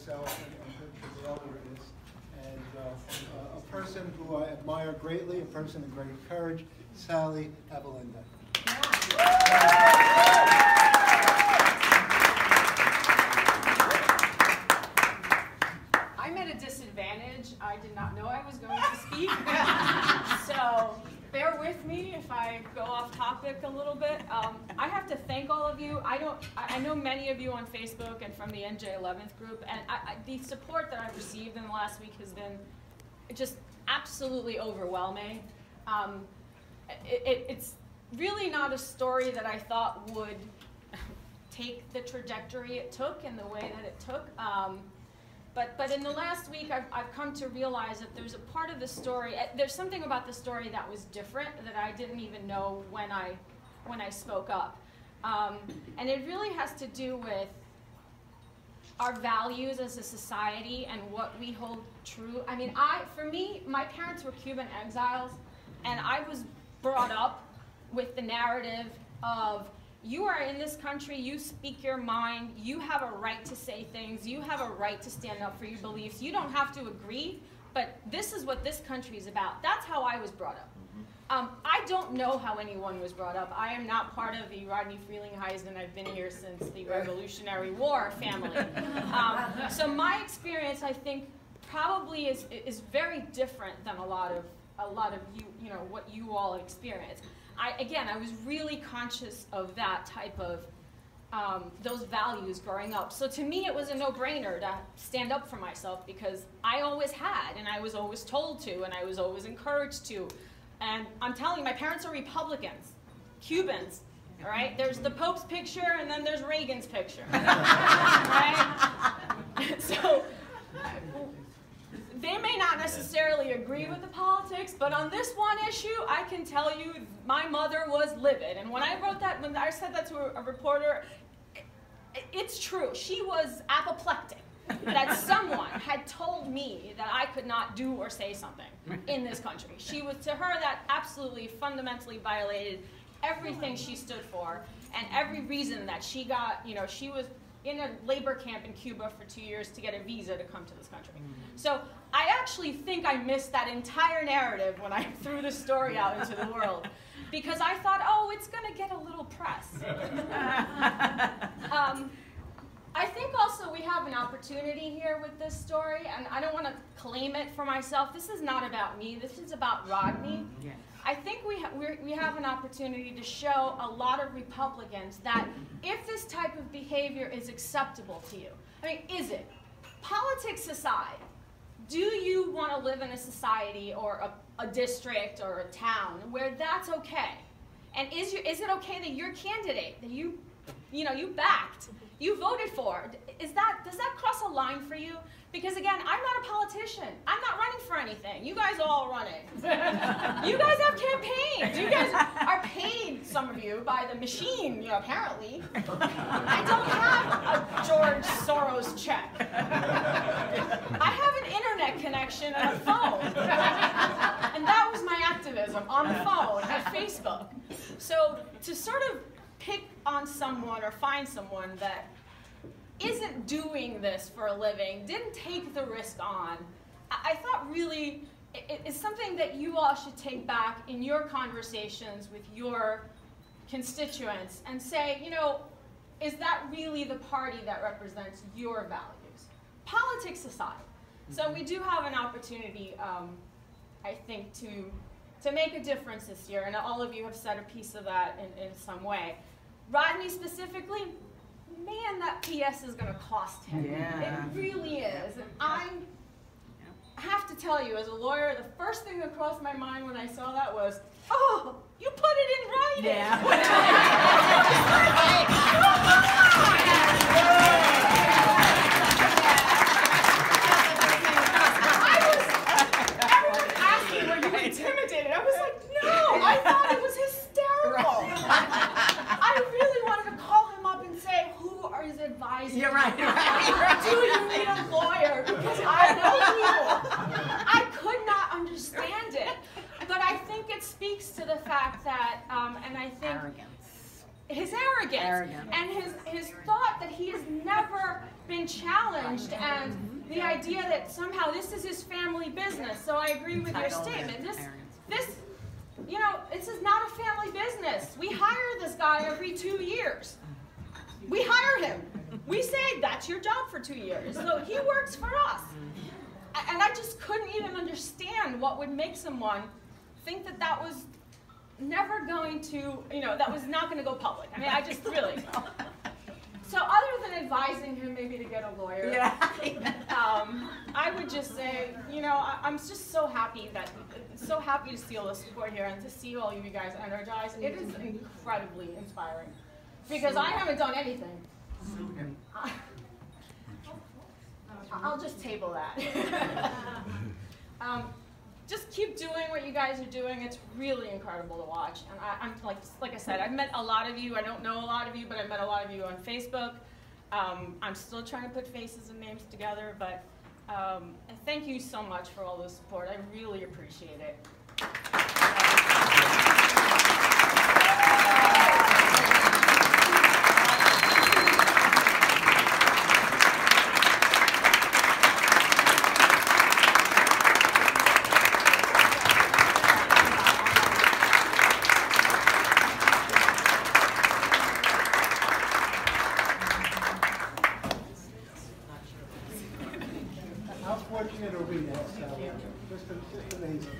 myself and the elder is. And a person who I admire greatly, a person of great courage, Saily, Avelenda. I'm at a disadvantage. I did not know I was going to speak. So bear with me if I go off topic a little bit. I have to thank all of you. I know many of you on Facebook and from the NJ11th group, and the support that I've received in the last week has been just absolutely overwhelming. It's really not a story that I thought would take the trajectory it took and the way that it took. But in the last week, I've come to realize that there's a part of the story, there's something about the story that was different that I didn't even know when I spoke up. And it really has to do with our values as a society and what we hold true. I mean, for me, my parents were Cuban exiles, and I was brought up with the narrative of, you are in this country, you speak your mind, you have a right to say things, you have a right to stand up for your beliefs. You don't have to agree, but this is what this country is about. That's how I was brought up. I don't know how anyone was brought up. I am not part of the Rodney Frelinghuysen. I've been here since the Revolutionary War family. So my experience, I think, probably is very different than a lot of you know, what you all experience. Again, I was really conscious of that type of, those values growing up. So to me, it was a no-brainer to stand up for myself because I always had, and I was always told to, and I was always encouraged to. And I'm telling you, my parents are Republicans, Cubans, all right? There's the Pope's picture, and then there's Reagan's picture, right? So they may not necessarily agree with the politics, but on this one issue, I can tell you my mother was livid. And when I wrote that, when I said that to a reporter, it's true. She was apoplectic that someone had told me that I could not do or say something in this country. She was, to her, that absolutely fundamentally violated everything she stood for and every reason that she got, you know, she was in a labor camp in Cuba for 2 years to get a visa to come to this country. So I actually think I missed that entire narrative when I threw the story out into the world, because I thought, oh, it's going to get a little press. I think also we have an opportunity here with this story, and I don't want to claim it for myself. This is not about me. This is about Rodney. Yeah. I think we have an opportunity to show a lot of Republicans that if this type of behavior is acceptable to you, I mean, is it? Politics aside, do you want to live in a society or a district or a town where that's okay? And is it okay that your candidate that you backed, you voted for, does that cross a line for you? Because again, I'm not a politician. I'm not running for anything. You guys are all running. You guys have campaigns. You guys are paid, some of you, by the machine, you know, apparently. I don't have a George Soros check. I have an internet connection and a phone. And that was my activism, on the phone, at Facebook. So to sort of pick on someone or find someone that isn't doing this for a living, didn't take the risk on, I thought really it's something that you all should take back in your conversations with your constituents and say, you know, is that really the party that represents your values? Politics aside. So we do have an opportunity, I think, to make a difference this year, and all of you have said a piece of that in some way. Rodney specifically, man, that PS is going to cost him. Yeah. It really is. And I have to tell you, as a lawyer, the first thing that crossed my mind when I saw that was, oh, you put it in writing. Yeah. Everyone asked me, were you intimidated? I was like, no, I thought it was hysterical. I really wanted to call him up and say, who is advising? You're right. Do you need a lawyer? Because I know people. I could not understand it. But I think it speaks to the fact that, and I think his arrogance and his thought that he has never been challenged, and the idea that somehow this is his family business. So I agree with your statement. This is not a family business. We hire this guy every 2 years. We hire him. We say, that's your job for 2 years. So he works for us. And I just couldn't even understand what would make someone think that that was never going to, that was not going to go public. I mean, I just really. So other than advising him maybe to get a lawyer, I would just say, I'm just so happy to see all the support here and to see all of you guys energized. It is incredibly inspiring because I haven't done anything. I'll just table that. Just keep doing what you guys are doing. It's really incredible to watch. And I'm like I said, I've met a lot of you. I don't know a lot of you, but I've met a lot of you on Facebook. I'm still trying to put faces and names together, but thank you so much for all the support. I really appreciate it. How fortunate are we to have Sally? Just amazing.